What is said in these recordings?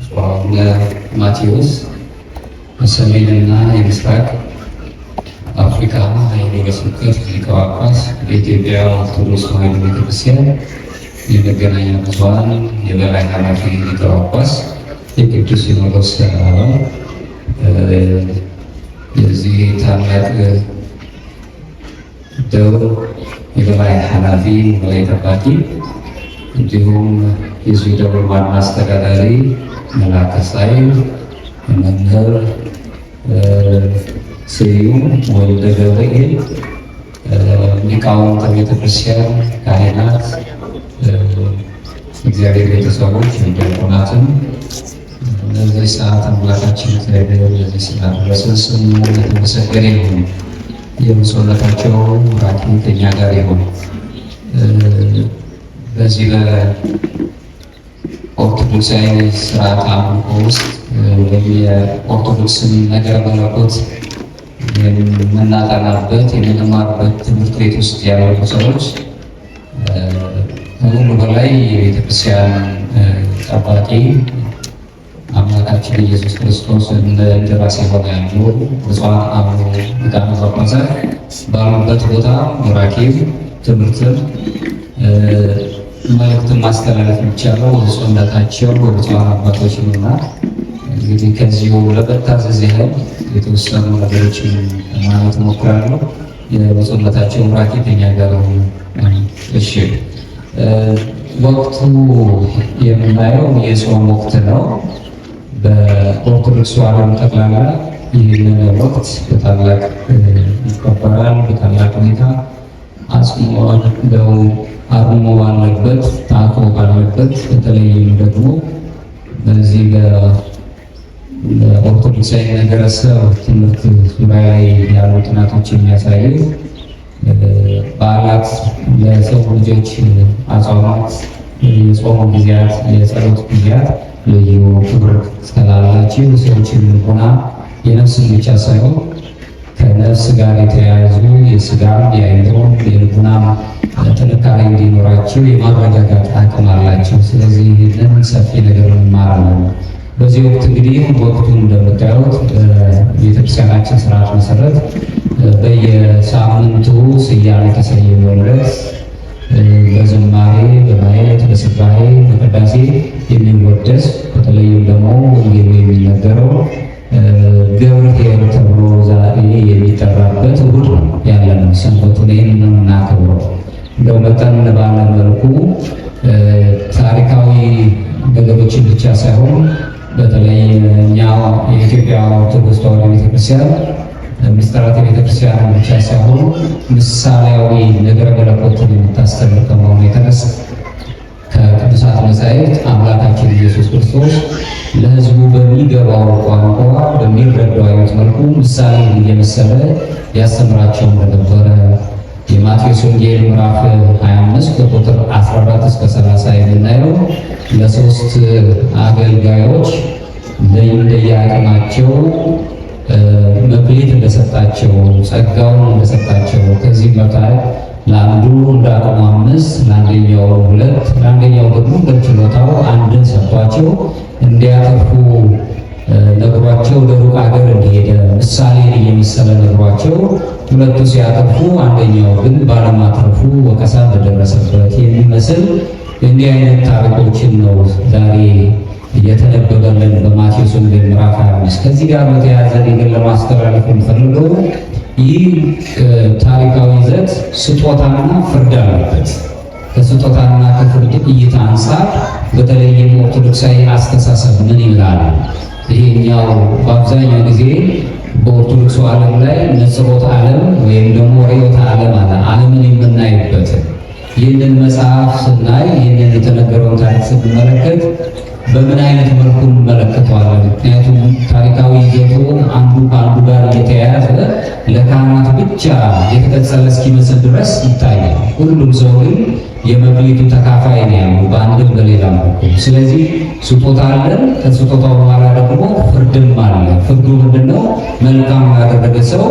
ለማቴዎስ በሰሜንና የምስራቅ አፍሪካ ሀገረ ስብከት ሊቀ ጳጳስ በኢትዮጵያ ኦርቶዶክስ ተዋሕዶ ቤተክርስቲያን የመገናኛ ብዙኃን የበላይ ኃላፊ ሊቀ ጳጳስ የቅዱስ ሲኖዶስ አባል የዚህ ታላቅ ደብር የበላይ ኃላፊ በላይ ጠባቂ እንዲሁም የዚህ ደብር ዋና አስተዳዳሪ መላከ ሣህል መምህር ስዩም ወልደ ገብርኤል፣ ሊቃውንተ ቤተክርስቲያን፣ ካህናት፣ እግዚአብሔር ቤተሰቦች፣ ዲያቆናትም በዚህ ሰዓት አምላካችን እግዚአብሔር በዚህ ስላደረሰን ስሙ የተመሰገነ ይሁን። የብፁዕነታቸው ቡራኬ ከእኛ ጋር ይሁን። በዚህ በኦርቶዶክሳዊ ስርዓት አምልኮ ውስጥ የኦርቶዶክስን ነገረ መለኮት የምናጠናበት የምንማርበት ትምህርት ቤት ውስጥ ያሉ ሰዎች ከሁሉ በላይ የቤተክርስቲያን ጠባቂ አምላካችን ኢየሱስ ክርስቶስ እንደራሴ ሆነ ያሉ ብፁዓን አበው ሊቃነ ጳጳሳት ባሉበት ቦታ ቡራኬም ትምህርትም መልእክትን ማስተላለፍ የሚቻለው ብፁዕነታቸው ብፁዓን አባቶች ነውና እንግዲህ ከዚሁ ለመታዘዝ ያህል የተወሰኑ ነገሮችን ማለት እሞክራለሁ። የብፁዕነታቸው ቡራኬ ከእኛ ጋር ነው። እሺ፣ ወቅቱ የምናየው የጾም ወቅት ነው። በኦርቶዶክስ ዓለም ጠቅላላ ይህንን ወቅት በታላቅ ይከበራል። በታላቅ ሁኔታ አርሞ ባለበት ታቆ ባለበት በተለይም ደግሞ በዚህ በኦርቶዶክሳዊ ነገረሰብ ትምህርት ዙሪያ ላይ ያሉ ጥናቶች የሚያሳዩ በዓላት ለሰው ልጆች አጽዋማት፣ የጾሙ ጊዜያት፣ የጸሎት ጊዜያት ልዩ ክብር ስላላቸው የሰዎችን ልቦና የነፍስን ብቻ ሳይሆን ከነፍስ ጋር የተያያዙ የስጋም የአይምሮም የልቡናም ጥንካሬ እንዲኖራቸው የማረጋጋት አቅም አላቸው። ስለዚህ ይህንን ሰፊ ነገር እንማራለን። በዚህ ወቅት እንግዲህ ወቅቱን እንደምታዩት ቤተክርስቲያናችን ስርዓት መሰረት በየሳምንቱ ስያሜ ተሰይሞለት በዝማሬ በማየት በስባሄ በቅዳሴ የሚወደስ በተለይም ደግሞ ወንጌሉ የሚነገረው ገብርኄር ተብሎ ዛሬ የሚጠራበት እሑድ ነው ያለነው። ሰንበቱን ይህን ነው እናከብረው። እንደው መጠን ባለ መልኩ ታሪካዊ ነገሮችን ብቻ ሳይሆን በተለይ እኛ የኢትዮጵያ ኦርቶዶክስ ተዋሕዶ ቤተክርስቲያን ምስጢራተ ቤተክርስቲያን ብቻ ሳይሆን ምሳሌያዊ ነገረ መለኮትን የምታስተምር ከመሆኑ የተነሳ ከቅዱሳት መጻሕፍት አምላካችን ኢየሱስ ክርስቶስ ለሕዝቡ በሚገባው ቋንቋ በሚረዳው አይነት መልኩ ምሳሌ እየመሰለ ያስተምራቸው እንደነበረ የማቴዎስ ወንጌል ምዕራፍ 25 ከቁጥር 14 እስከ 30 የምናየው ለሶስት አገልጋዮች እንደየአቅማቸው መክሊት እንደሰጣቸው ጸጋውን እንደሰጣቸው ከዚህ መካከል ለአንዱ እንደ አቅሙ 5 ለአንደኛው 2 ለአንደኛው ደግሞ በችሎታው አንድን ሰጥቷቸው እንዲያተርፉ ነግሯቸው ወደ ሩቅ ሀገር እንደሄደ ምሳሌ እየመሰለ ነግሯቸው ሁለቱ ሲያተርፉ አንደኛው ግን ባለማትረፉ ወቀሳ እንደደረሰበት የሚመስል እንዲህ አይነት ታሪኮችን ነው ዛሬ እየተነበበልን በማቴዎስ ወንጌል ምዕራፍ 25። ከዚህ ጋር በተያያዘ ነገር ለማስተላለፍ የምፈልገው ይህ ታሪካዊ ይዘት ስጦታና ፍርድ አለበት። ከስጦታና ከፍርድ እይታ አንጻር በተለይም ኦርቶዶክሳዊ አስተሳሰብ ምን ይላል? ይሄኛው በአብዛኛው ጊዜ በኦርቶዶክሱ ዓለም ላይ ንጽሮተ ዓለም ወይም ደግሞ ርዕዮተ ዓለም አለ። ዓለምን የምናይበት ይህንን መጽሐፍ ስናይ ይህንን የተነገረውን ታሪክ ስንመለከት በምን አይነት መልኩ እንመለከተዋለን? ምክንያቱም ታሪካዊ ይዘቱ አንዱ ከአንዱ ጋር እየተያያዘ ለካህናት ብቻ የተቀጸለ እስኪመስል ድረስ ይታያል። ሁሉም ሰው ግን የመክሊቱ ተካፋይ ነው ያሉ በአንድም በሌላ መልኩ። ስለዚህ ስጦታ አለን። ከስጦታው በኋላ ደግሞ ፍርድም አለ። ፍርዱ ምንድነው? መልካም ያደረገ ሰው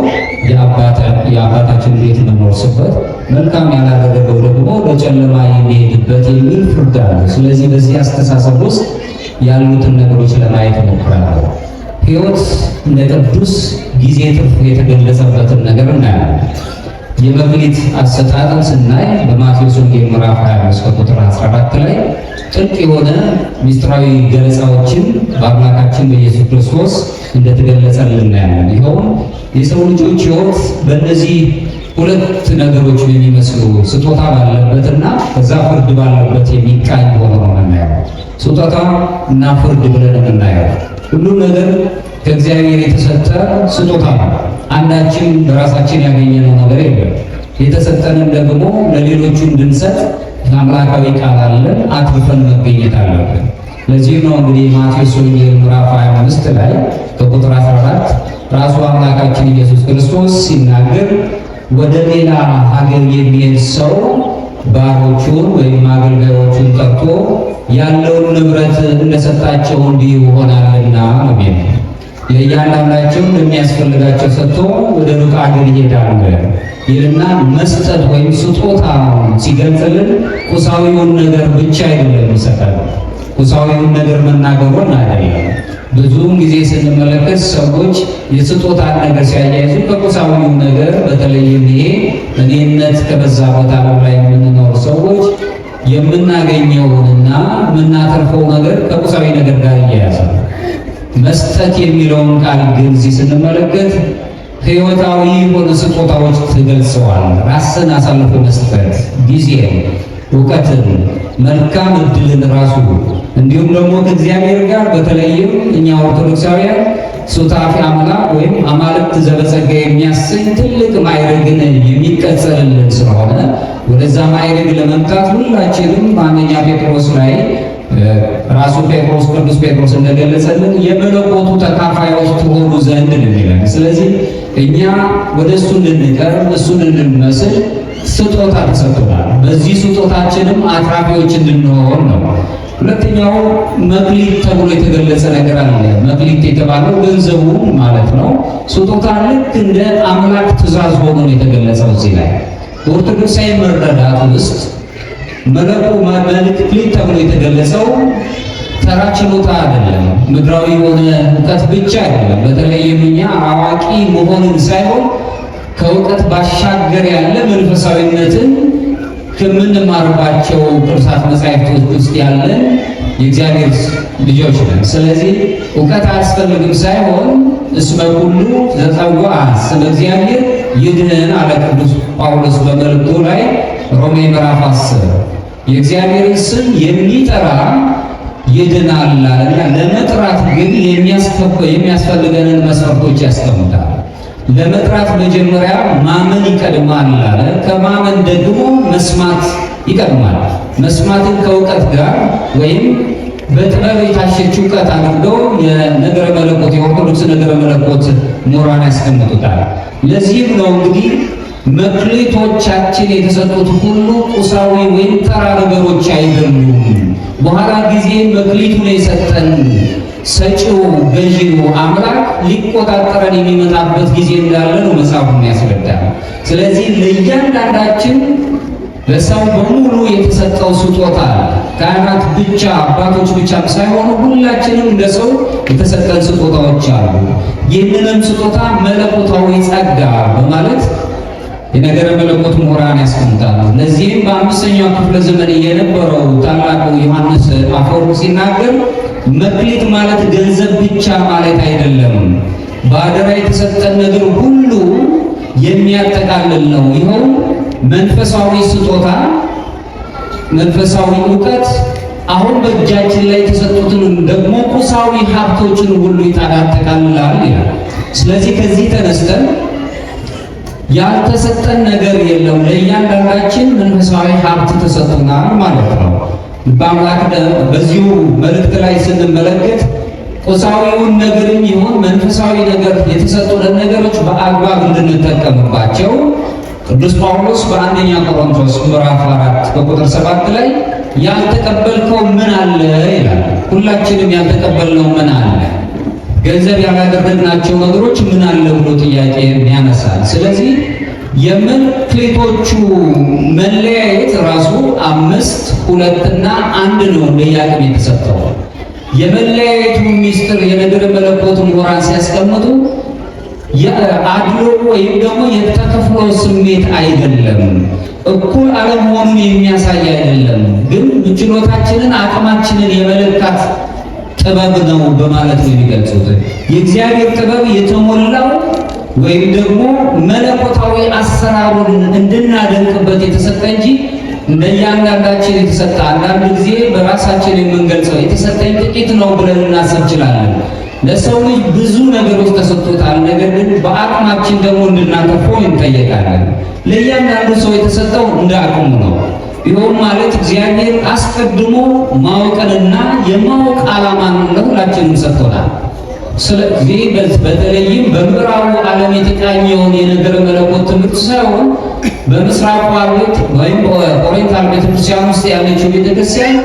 የአባታችን ቤት የምንወርስበት፣ መልካም ያላደረገው ደግሞ ለጨለማ የሚሄድበት የሚል ፍርድ አለ። ስለዚህ በዚህ አስተሳሰብ ውስጥ ያሉትን ነገሮች ለማየት እሞክራለሁ። ሕይወት እንደ ቅዱስ ጊዜ ትርፍ የተገለጸበትን ነገር እናያለን። የመክሊት አሰጣጥን ስናይ በማቴዎስ ወንጌል ምዕራፍ 25 ከቁጥር 14 ላይ ጥልቅ የሆነ ሚስጥራዊ ገለጻዎችን በአምላካችን በኢየሱስ ክርስቶስ እንደተገለጸልን እናያለን። ይኸውም የሰው ልጆች ሕይወት በእነዚህ ሁለት ነገሮች የሚመስሉ ስጦታ ባለበትና ከዛ ፍርድ ባለበት የሚቃኝ ሆኖ ነው የምናየው። ስጦታ እና ፍርድ ብለን የምናየው ሁሉም ነገር ከእግዚአብሔር የተሰጠ ስጦታ ነው። አንዳችን በራሳችን ያገኘነው ነገር የለም። የተሰጠንን ደግሞ ለሌሎቹ እንድንሰጥ አምላካዊ ቃል አለን። አትርፈን መገኘት አለብን። ለዚህ ነው እንግዲህ ማቴዎስ ወንጌል ምዕራፍ 25 ላይ ከቁጥር 14 ራሱ አምላካችን ኢየሱስ ክርስቶስ ሲናገር ወደ ሌላ ሀገር የሚሄድ ሰው ባሮቹን ወይም አገልጋዮቹን ጠርቶ ያለውን ንብረት እንደሰጣቸው እንዲህ ይሆናልና ነው የሚለው። ለእያንዳንዳቸው እንደሚያስፈልጋቸው ሰጥቶ ወደ ሩቅ ሀገር ይሄዳል ይልና መስጠት ወይም ስጦታ ሲገልጽልን ቁሳዊውን ነገር ብቻ አይደለም ይሰጣል። ቁሳዊውን ነገር መናገሩን አይደለም። ብዙውን ጊዜ ስንመለከት ሰዎች የስጦታን ነገር ሲያያይዙ ከቁሳዊው ነገር በተለይም ይሄ እኔነት ከበዛበት ዓለም ላይ የምንኖር ሰዎች የምናገኘውንና የምናተርፈው ነገር ከቁሳዊ ነገር ጋር ይያያዛል። መስጠት የሚለውን ቃል ግን እዚህ ስንመለከት ሕይወታዊ የሆኑ ስጦታዎች ተገልጸዋል። ራስን አሳልፎ መስጠት፣ ጊዜን፣ እውቀትን፣ መልካም እድልን ራሱ እንዲሁም ደግሞ ከእግዚአብሔር ጋር በተለይም እኛ ኦርቶዶክሳውያን ሱታፊ አምላክ ወይም አማልክት ዘበጸጋ የሚያሰኝ ትልቅ ማዕረግን የሚቀጸልልን ስለሆነ ወደዛ ማዕረግ ለመምጣት ሁላችንም በአንደኛ ጴጥሮስ ላይ ራሱ ጴጥሮስ ቅዱስ ጴጥሮስ እንደገለጸልን የመለኮቱ ተካፋዮች ትሆኑ ዘንድ ነው የሚለን። ስለዚህ እኛ ወደ እሱ እንድንቀርብ እሱን እንድንመስል ስጦታ ተሰጥቶናል። በዚህ ስጦታችንም አትራፊዎች እንድንሆን ነው። ሁለተኛው መክሊት ተብሎ የተገለጸ ነገር አለ። መክሊት የተባለው ገንዘቡ ማለት ነው። ስጦታ ልክ እንደ አምላክ ትእዛዝ ሆኖ ነው የተገለጸው እዚህ ላይ። በኦርቶዶክሳዊ መረዳት ውስጥ መክሊት ተብሎ የተገለጸው ተራ ችሎታ አይደለም፣ ምድራዊ የሆነ እውቀት ብቻ አይደለም። በተለይም እኛ አዋቂ መሆንን ሳይሆን ከእውቀት ባሻገር ያለ መንፈሳዊነትን ከምንማርባቸው ቅዱሳት መጻሕፍቶች ውስጥ ያለን የእግዚአብሔር ልጆች ነን። ስለዚህ እውቀት አያስፈልግም ሳይሆን እስመ ኩሉ ዘጸውዐ ስመ እግዚአብሔር ይድኅን አለ ቅዱስ ጳውሎስ በመልእክቱ ላይ ሮሜ ምዕራፍ 10 የእግዚአብሔርን ስም የሚጠራ ይድናል አለና ለመጥራት ግን የሚያስፈልገንን መስፈርቶች ያስቀምጣል። ለመጥራት መጀመሪያ ማመን ይቀድማል አለ። ከማመን ደግሞ መስማት ይቀድማል። መስማትን ከእውቀት ጋር ወይም በጥበብ የታሸች እውቀት አድርገው የነገረ መለኮት የኦርቶዶክስ ነገረ መለኮት ምሁራን ያስቀምጡታል። ለዚህም ነው እንግዲህ መክሊቶቻችን የተሰጡት ሁሉ ቁሳዊ ወይም ተራ ነገሮች አይደሉም። በኋላ ጊዜ መክሊቱን የሰጠን ሰጪው ገዢው አምላክ ሊቆጣጠረን የሚመጣበት ጊዜ እንዳለ ነው መጽሐፉ ያስረዳል። ስለዚህ ለእያንዳንዳችን ለሰው በሙሉ የተሰጠው ስጦታ ካህናት ብቻ አባቶች ብቻ ሳይሆኑ ሁላችንም እንደ ሰው የተሰጠን ስጦታዎች አሉ። ይህንንም ስጦታ መለኮታዊ ጸጋ በማለት የነገረ መለኮት ምሁራን ያስቀምጣሉ። ለዚህም በአምስተኛው ክፍለ ዘመን የነበረው ታላቁ ዮሐንስ አፈወርቅ ሲናገር መክሊት ማለት ገንዘብ ብቻ ማለት አይደለም፣ በአደራ የተሰጠን ነገር ሁሉ የሚያጠቃልል ነው። ይኸው መንፈሳዊ ስጦታ፣ መንፈሳዊ እውቀት፣ አሁን በእጃችን ላይ የተሰጡትን ደግሞ ቁሳዊ ሀብቶችን ሁሉ ያጠቃልላል ይላል። ስለዚህ ከዚህ ተነስተን ያልተሰጠን ነገር የለም። ለእያንዳንዳችን መንፈሳዊ ሀብት ተሰጥቶናል ማለት ነው። በአምላክ በዚሁ መልእክት ላይ ስንመለከት ቁሳዊውን ነገርም ይሁን መንፈሳዊ ነገር የተሰጡንን ነገሮች በአግባብ እንድንጠቀምባቸው ቅዱስ ጳውሎስ በአንደኛ ቆሮንቶስ ምዕራፍ 4 ከቁጥር 7 ላይ ያልተቀበልከው ምን አለ ይላል። ሁላችንም ያልተቀበልነው ምን አለ? ገንዘብ ያላደረግናቸው ነገሮች ምን አለ ብሎ ጥያቄ ያነሳል። ስለዚህ የመክሊቶቹ መለያየት ራሱ 5፣ 2 እና 1 ነው እንደየአቅም የተሰጠው። የመለያየቱ ሚስጥር የነገረ መለኮት ምሁራን ሲያስቀምጡ የአድሎ ወይም ደግሞ የተከፍሎ ስሜት አይደለም፣ እኩል አለመሆኑን የሚያሳይ አይደለም፣ ግን ችሎታችንን አቅማችንን የመለካት ጥበብ ነው በማለት ነው የሚገልጹት። የእግዚአብሔር ጥበብ የተሞላው ወይም ደግሞ መለኮታዊ አሰራሩን እንድናደንቅበት የተሰጠ እንጂ እንደያንዳንዳችን የተሰጠ አንዳንድ ጊዜ በራሳችን የምንገልጸው የተሰጠኝ ጥቂት ነው ብለን እናስብ እንችላለን። ለሰው ልጅ ብዙ ነገሮች ተሰጥቶታል። ነገር ግን በአቅማችን ደግሞ እንድናተርፈው እንጠየቃለን። ለእያንዳንዱ ሰው የተሰጠው እንደ አቅሙ ነው። ይኸውም ማለት እግዚአብሔር አስቀድሞ ማወቅንና የማወቅ ዓላማን ለሁላችንም ሰጥቶናል። ስለዚህ በተለይም በምዕራቡ ዓለም የተቃኘውን የነገረ መለኮት ትምህርት ሳይሆን በምስራቁ ዓለም ወይም ኦሪየንታል ቤተክርስቲያን ውስጥ ያለችው ቤተክርስቲያን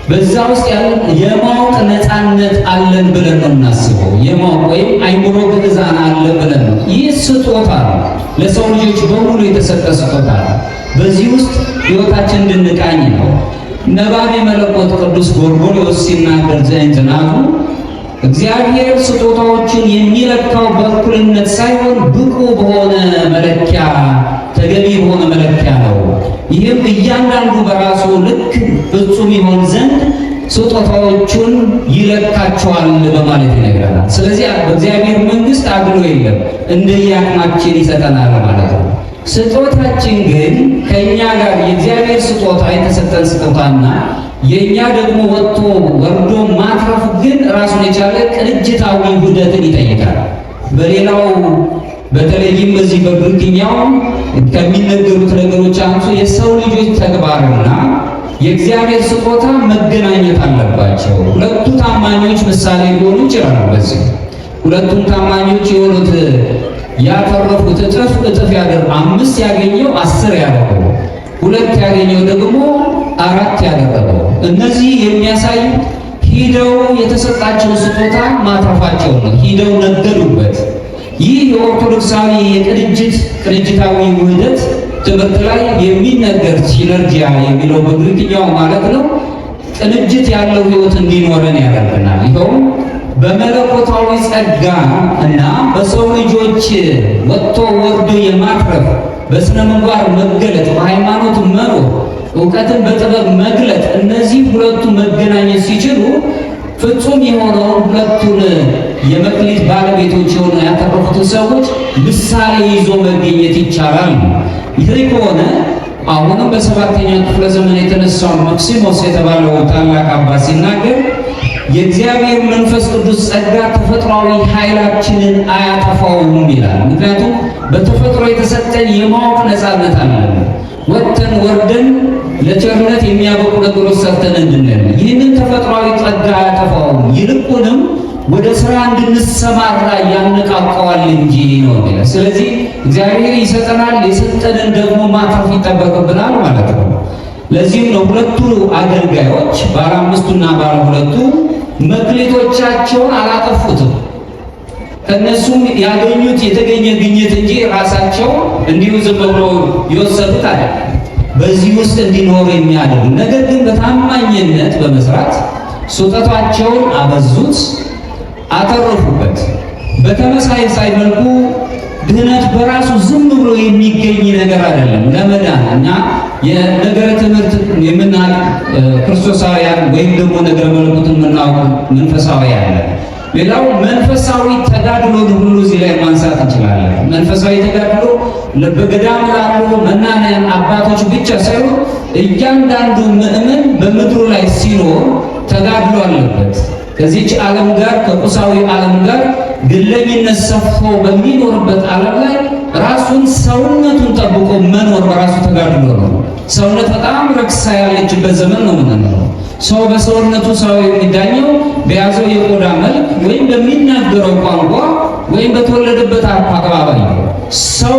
በዛ ውስጥ ያለ የማወቅ ነፃነት አለን ብለን ነው እናስበው። የማወቅ ወይም አይምሮ ግዕዛን አለ ብለን ነው። ይህ ስጦታ ነው፣ ለሰው ልጆች በሙሉ የተሰጠ ስጦታ ነው። በዚህ ውስጥ ሕይወታችን እንድንቃኝ ነው። ነባቤ መለኮት ቅዱስ ጎርጎርዮስ ሲናገር ዘእንዝናሁ እግዚአብሔር ስጦታዎችን የሚለካው በእኩልነት ሳይሆን ብቁ በሆነ መለኪያ፣ ተገቢ በሆነ መለኪያ ነው። ይህም እያንዳንዱ በራሱ ልክ ፍጹም ይሆን ዘንድ ስጦታዎቹን ይለካቸዋል በማለት ይነግረናል። ስለዚህ በእግዚአብሔር መንግሥት አድሎ የለም፣ እንደየአቅማችን ይሰጠናል ማለት ነው። ስጦታችን ግን ከእኛ ጋር የእግዚአብሔር ስጦታ የተሰጠን ስጦታና የእኛ ደግሞ ወጥቶ ወርዶ ማትረፍ ግን ራሱን የቻለ ቅንጅታዊ ውህደትን ይጠይቃል። በሌላው በተለይም በዚህ በግሪክኛው ከሚነገሩት ነገሮች አንዱ የሰው ልጆች ተግባርና የእግዚአብሔር ስጦታ መገናኘት አለባቸው። ሁለቱ ታማኞች ምሳሌ ሊሆኑ ይችላሉ። በዚህ ሁለቱም ታማኞች የሆኑት ያተረፉት እጥፍ ያደረገው 5 ያገኘው 10 ያደረገው፣ 2 ያገኘው ደግሞ 4 ያደረገው። እነዚህ የሚያሳዩ ሂደው የተሰጣቸው ስጦታ ማትረፋቸው ነው። ሂደው ነገዱበት። ይህ የኦርቶዶክሳዊ ቅንጅታዊ ውህደት ትምህርት ላይ የሚነገር ሲነርጂያ የሚለው በግሪክኛው ማለት ነው። ቅንጅት ያለው ሕይወት እንዲኖረን ያደርገናል። ይኸውም በመለኮታዊ ጸጋ እና በሰው ልጆች ወጥቶ ወርዶ የማትረፍ በስነ ምግባር መገለጥ፣ በሃይማኖት መኖር፣ እውቀትን በጥበብ መግለጥ፣ እነዚህ ሁለቱ መገናኘት ሲችሉ ፍጹም የሆነውን ሁለቱን የመክሊት ባለቤቶች የሆኑ ያተረፉትን ሰዎች ምሳሌ ይዞ መገኘት ይቻላል። ይህ ከሆነ አሁንም በ7ኛው ክፍለ ዘመን የተነሳው መክሲሞስ የተባለው ታላቅ አባት ሲናገር የእግዚአብሔር መንፈስ ቅዱስ ጸጋ ተፈጥሯዊ ኃይላችንን አያጠፋውም ይላል። ምክንያቱም በተፈጥሮ የተሰጠን የማወቅ ነፃነት አለን። ወጥተን ወርደን ለቸርነት የሚያበቁ ነገሮች ሰርተን እንድንል ይህንን ተፈጥሯዊ ጸጋ አያጠፋውም፣ ይልቁንም ወደ ስራ እንድንሰማራ ያነቃቀዋል እንጂ ነው ይላል። ስለዚህ እግዚአብሔር ይሰጠናል፣ የሰጠንን ደግሞ ማትረፍ ይጠበቅብናል ማለት ነው። ለዚህም ነው ሁለቱ አገልጋዮች ባለ 5ቱና ባለ 2ቱ መክሊቶቻቸውን አላጠፉትም። ከነሱም ያገኙት የተገኘ ግኝት እንጂ ራሳቸው እንዲሁ ዝም ብሎ የወሰዱት አይደለም። በዚህ ውስጥ እንዲኖሩ የሚያደርግ ነገር ግን በታማኝነት በመስራት ስጦታቸውን አበዙት፣ አተረፉበት። በተመሳሳይ መልኩ ድህነት በራሱ ዝም ብሎ የሚገኝ ነገር አይደለም። ለመዳን እና የነገረ ትምህርት የምናውቅ ክርስቶሳውያን ወይም ደግሞ ነገረ መለኮትን የምናውቅ መንፈሳውያን፣ ሌላው መንፈሳዊ ተጋድሎን ሁሉ እዚህ ላይ ማንሳት እንችላለን። መንፈሳዊ ተጋድሎ በገዳም ላሉ መናንያን አባቶች ብቻ ሳይሆን እያንዳንዱ ምእመን በምድሩ ላይ ሲኖር ተጋድሎ አለበት። ከዚህች ዓለም ጋር ከቁሳዊ ዓለም ጋር ግለኝነት ሰፍቶ በሚኖርበት ዓለም ላይ ራሱን ሰውነቱን ጠብቆ መኖር በራሱ ተጋድሎ ነው። ሰውነት በጣም ረክሳ ያለችበት ዘመን ነው የምንኖረው። ሰው በሰውነቱ ሰው የሚዳኘው በያዘው የቆዳ መልክ ወይም በሚናገረው ቋንቋ ወይም በተወለደበት አካባቢ ነው። ሰው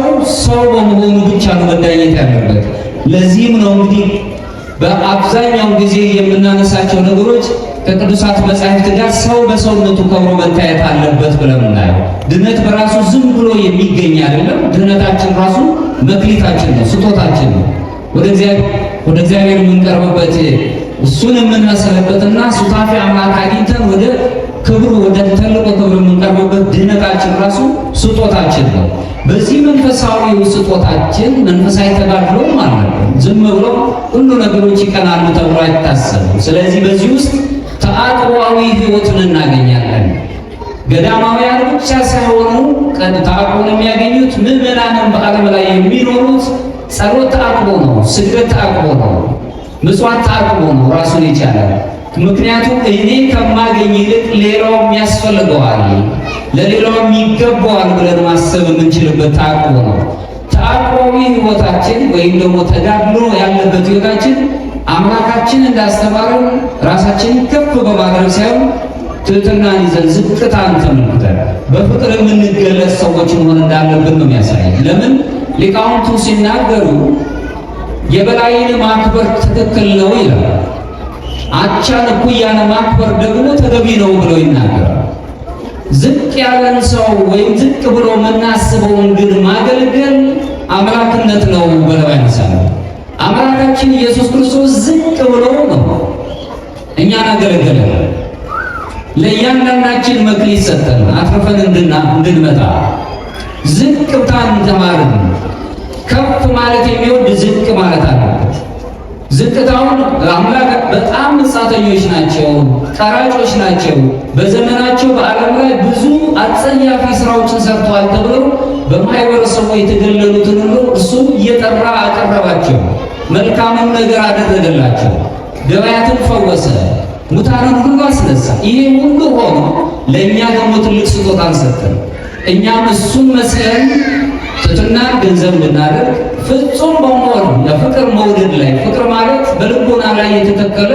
በመሆኑ ብቻ ነው መዳኘት ያለበት። ለዚህም ነው እንግዲህ በአብዛኛው ጊዜ የምናነሳቸው ነገሮች ከቅዱሳት መጻሕፍት ጋር ሰው በሰውነቱ ከብሮ መታየት አለበት ብለን እናየው። ድነት በራሱ ዝም ብሎ የሚገኝ አይደለም። ድነታችን ራሱ መክሊታችን ነው፣ ስጦታችን ነው። ወደ እግዚአብሔር የምንቀርብበት እሱን የምንመስልበትና ሱታፊ አምላክ አግኝተን ወደ ክብሩ ወደ ተልቆ ክብር የምንቀርብበት ድህነታችን ራሱ ስጦታችን ነው። በዚህ መንፈሳዊ ስጦታችን መንፈሳዊ ተጋድሎ ማለት ነው። ዝም ብሎ ሁሉ ነገሮች ይቀናሉ ተብሎ አይታሰብም። ስለዚህ በዚህ ውስጥ ተአቅቧዊ ሕይወትን እናገኛለን። ገዳማውያን ብቻ ሳይሆኑ ተአቅቦን የሚያገኙት ምዕመናንን በዓለም ላይ የሚኖሩት ጸሎት ተአቅቦ ነው፣ ስግደት ተአቅቦ ነው፣ ምጽዋት ተአቅቦ ነው ራሱን ይቻላል። ምክንያቱም እኔ ከማገኝ ይልቅ ሌላው የሚያስፈልገዋል፣ ለሌላው የሚገባዋል ብለን ማሰብ የምንችልበት ተአቅቦ ነው። ተአቅቦዊ ሕይወታችን ወይም ደግሞ ተጋድሎ ያለበት ሕይወታችን አምላካችን እንዳስተማረን ራሳችንን ከፍ በማድረግ ሳይሆን ትሕትናን ይዘን ዝቅታን ተመልክተን በፍቅር የምንገለጽ ሰዎች መሆን እንዳለብን ነው የሚያሳየን። ለምን ሊቃውንቱ ሲናገሩ የበላይን ማክበር ትክክል ነው ይላል፣ አቻን እኩያን ማክበር ደግሞ ተገቢ ነው ብለው ይናገራል። ዝቅ ያለን ሰው ወይም ዝቅ ብሎ የምናስበውን ግን ማገልገል አምላክነት ነው ብለው ያነሳሉ። አምላካችን ኢየሱስ ክርስቶስ ዝቅ ብሎ ነው እኛን አገለገለ። ለእያንዳንዳችን መክሊት ሰጠን አትርፈን እንድንመጣ። ዝቅታን ተማርን። ከፍ ማለት የሚወድ ዝቅ ማለት አለበት። ዝቅታውን አምላክ በጣም መጻተኞች ናቸው፣ ቀራጮች ናቸው፣ በዘመናቸው በዓለም ላይ ብዙ አጸያፊ ስራዎችን ሰርተዋል ተብለው በማህበረሰቡ የተገለሉትን ሁሉ እሱ እየጠራ አቀረባቸው። መልካምን ነገር አደረገላቸው። ገበያትን ፈወሰ፣ ሙታንን ሁሉ አስነሳ። ይሄ ሁሉ ሆኖ ለእኛ ደግሞ ትልቅ ስጦታን ሰጠን። እኛም እሱን መስለን ትሕትናን ገንዘብ እንድናደርግ ፍጹም በመሆን የፍቅር መውደድ ላይ፣ ፍቅር ማለት በልቦና ላይ የተተከለ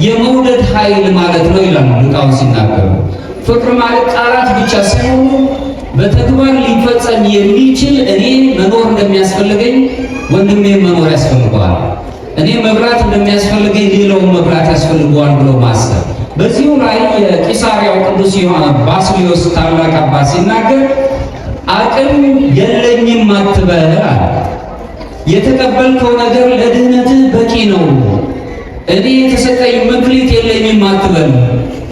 የመውደድ ኃይል ማለት ነው ይላሉ ሊቃውንት ሲናገሩ። ፍቅር ማለት ቃላት ብቻ ሳይሆኑ በተግባር ሊፈጸም የሚችል እኔ መኖር እንደሚያስፈልገኝ ወንድሜ መኖር ያስፈልገዋል፣ እኔ መብራት እንደሚያስፈልገኝ ሌላውን መብራት ያስፈልገዋል ብሎ ማሰብ። በዚሁ ላይ የቂሳሪያው ቅዱስ ባስልዮስ ታላቅ አባት ሲናገር አቅም የለኝም አትበል አለ። የተቀበልከው ነገር ለድህነትህ በቂ ነው። እኔ የተሰጠኝ መክሊት የለኝም አትበል።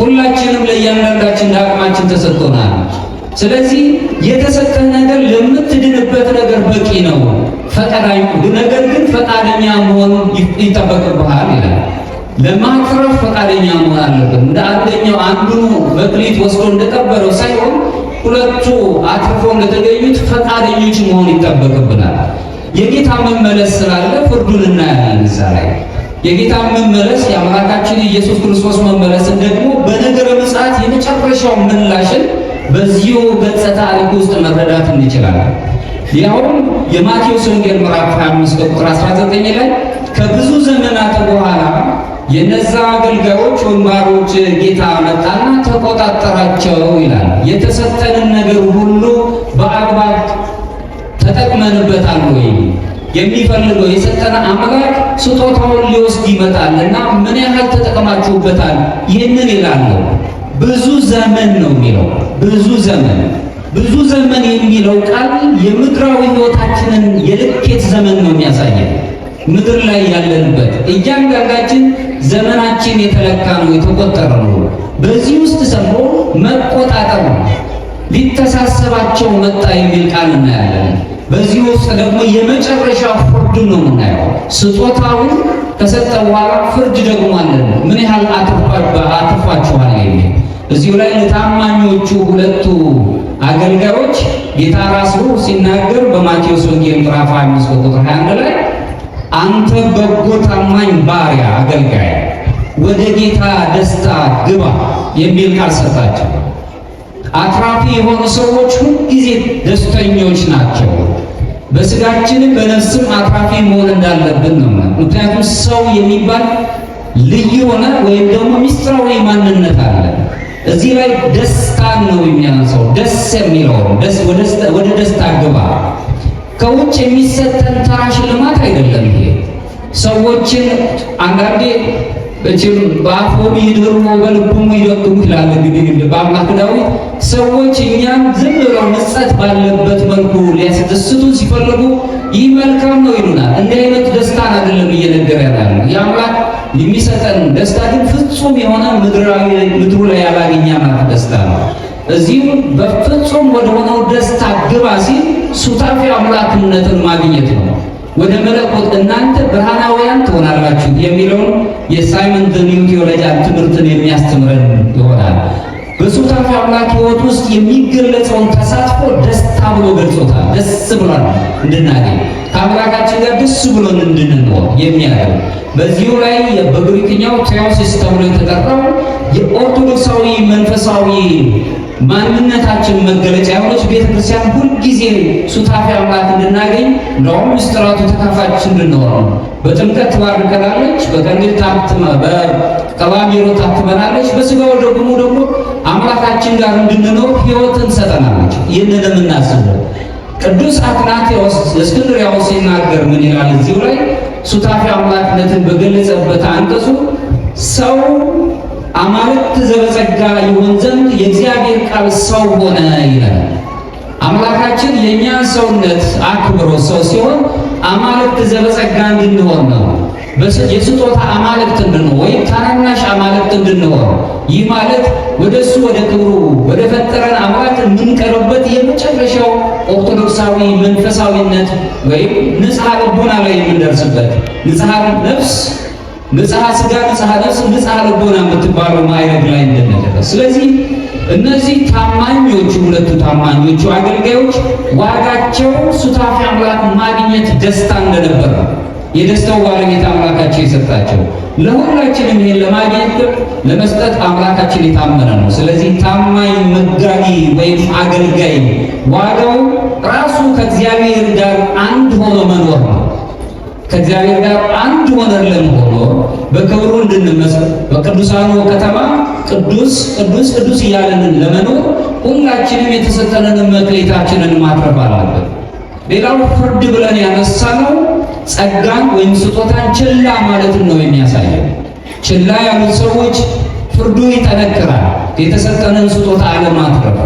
ሁላችንም ለእያንዳንዳችን አቅማችን ተሰጥቶናል። ስለዚህ የተሰጠህ ነገር ለምትድንበት ነገር በቂ ነው። ነገር ግን ፈቃደኛ መሆን ይጠበቅብሃል ይላል። ለማትረፍ ፈቃደኛ መሆን አለብን። እንደ አንዱ መክሊት ወስዶ እንደቀበረው ሳይሆን ሁለቱ አትርፎ እንደተገኙት ፈቃደኞች መሆን ይጠበቅብናል። የጌታ መመለስ ስላለ ፍርዱን እናያለን። እዛ ላይ የጌታ መመለስ የአምላካችን ኢየሱስ ክርስቶስ መመለስን ደግሞ በነገረ ምጽአት የመጨረሻው ምላሽን በዚሁ ገጸ ታሪክ ውስጥ መረዳት እንችላለን። ያውም የማቴዎስ ወንጌል ምዕራፍ 25 ቁጥር 19 ላይ ከብዙ ዘመናት በኋላ የነዛ አገልጋዮች ወንባሮች ጌታ መጣና ተቆጣጠራቸው ይላል። የተሰጠንን ነገር ሁሉ በአግባብ ተጠቅመንበታል ወይ? የሚፈልገው የሰጠን አምላክ ስጦታውን ሊወስድ ይመጣልና ምን ያህል ተጠቅማችሁበታል? ይህንን ይላል። ብዙ ዘመን ነው የሚለው። ብዙ ዘመን የሚለው ቃል የምድራዊ ሕይወታችንን የልኬት ዘመን ነው የሚያሳየን። ምድር ላይ ያለንበት እያንዳንዳችን ዘመናችን የተለካ ነው፣ የተቆጠረ ነው። በዚህ ውስጥ ሰምሮ መቆጣጠር ነው። ሊተሳሰባቸው መጣ የሚል ቃል እናያለን። በዚህ ውስጥ ደግሞ የመጨረሻ ፍርድ ነው የምናየው። ስጦታውን ከሰጠ በኋላ ፍርድ ደግሞ አለን። ምን ያህል አትርፋችኋል የሚል እዚሁ ላይ ለታማኞቹ ሁለቱ አገልጋዮች ጌታ ራሱ ሲናገር በማቴዎስ ወንጌል ምዕራፍ 5 ቁጥር 21 ላይ አንተ በጎ ታማኝ ባሪያ አገልጋይ ወደ ጌታ ደስታ ግባ የሚል ቃል ሰጣቸው። አትራፊ የሆኑ ሰዎች ሁልጊዜ ደስተኞች ናቸው። በስጋችንም በነፍስም አትራፊ መሆን እንዳለብን ነው። ምክንያቱም ሰው የሚባል ልዩ የሆነ ወይም ደግሞ ሚስጥራዊ ማንነት አለ። እዚህ ላይ ደስታን ነው የሚያነሳው። ደስ የሚለው ወደ ደስታ ግባ። ከውጭ የሚሰጠን ተራ ሽልማት አይደለም ይሄ። ሰዎችን አንዳንዴ በአፎሙ ይድሩ በልቡሙ ይደክሙ ይላል። እንግዲህ በአምላክ ዳዊት ሰዎች እኛም ዝም ብለው ምጸት ባለበት መልኩ ሊያስደስቱን ሲፈልጉ ይህ መልካም ነው ይሉናል። እንዲህ አይነት ደስታን አይደለም እየነገረ ያለው። የአምላክ የሚሰጠን ደስታ ግን ፍጹም የሆነ ምድሩ ላይ ያላገኘናት ደስታ ነው። እዚሁ በፍጹም ወደ ሆነው ደስታ ግባ ሲል ሱታፊ አምላክነትን ማግኘት ነው። ወደ መለኮት እናንተ ብርሃናውያን ትሆናላችሁ የሚለውን የሳይመን ዘ ኒው ቴዎሎጂያን ትምህርትን የሚያስተምረን ይሆናል። በሱታፊ አምላክ ሕይወት ውስጥ የሚገለጸውን ተሳትፎ ደስታ ብሎ ገልጾታል። ደስ ብሎን እንድናገኝ ከአምላካችን ጋር ደስ ብሎን እንድንኖር የሚያደርግ በዚሁ ላይ በግሪክኛው ቴዎሲስ ተብሎ የተጠራው የኦርቶዶክሳዊ መንፈሳዊ ማንነታችን መገለጫ የሆነች ቤተክርስቲያን ሁልጊዜ ሱታፊ አምላክ እንድናገኝ እንደውም ምስጢራቱ ተካፋች እንድንሆን በጥምቀት ትባርከናለች፣ በቀንዲል በቀባሜሮ ታትመናለች፣ በስጋው ደግሞ አምላካችን ጋር እንድንኖር ሕይወትን ሰጠናለች። ይህንን እናስበው። ቅዱስ አትናቴዎስ እስክንድርያው ሲናገር ምን ይላል? እዚሁ ላይ ሱታፊ አምላክነትን በገለጸበት አንቀጹ ሰው አማልክት ዘበጸጋ ይሆን ዘንድ የእግዚአብሔር ቃል ሰው ሆነ ይላል። አምላካችን የእኛን ሰውነት አክብሮ ሰው ሲሆን አማልክት ዘበጸጋ እንድንሆን ነው። የስጦታ አማልክት እንድንሆን ወይም ታናናሽ አማልክት እንድንሆን። ይህ ማለት ወደሱ ወደ ክብሩ ወደ ፈጠረን አምላክ የምንቀርብበት የመጨረሻው ኦርቶዶክሳዊ መንፈሳዊነት ወይም ንጽሐ ልቦና ላይ የምንደርስበት ንጽሐ ነፍስ፣ ንጽሐ ሥጋ፣ ንጽሐ ነፍስ፣ ንጽሐ ልቦና የምትባለው ማዕረግ ላይ እንደነደረስ። ስለዚህ እነዚህ ታማኞቹ ሁለቱ ታማኞቹ አገልጋዮች ዋጋቸው ሱታፊ አምላክ ማግኘት ደስታ እንደነበረ የደስታው ባለቤት አምላካቸው የሰጣቸው ለሁላችንም ይሄን ለማግኘት ለመስጠት አምላካችን የታመነ ነው። ስለዚህ ታማኝ መጋቢ ወይም አገልጋይ ዋጋው ራሱ ከእግዚአብሔር ጋር አንድ ሆኖ መኖር ነው። ከእግዚአብሔር ጋር አንድ ሆነን ለመሆን በክብሩ እንድንመስል በቅዱሳኑ ከተማ ቅዱስ ቅዱስ ቅዱስ እያለን ለመኖር ሁላችንም የተሰጠንን መክሊታችንን ማትረፍ አለብን። ሌላው ፍርድ ብለን ያነሳነው ጸጋን ወይም ስጦታን ችላ ማለትን ነው የሚያሳየው። ችላ ያሉት ሰዎች ፍርዱ ይጠነክራል። የተሰጠንን ስጦታ አለማትረፍ።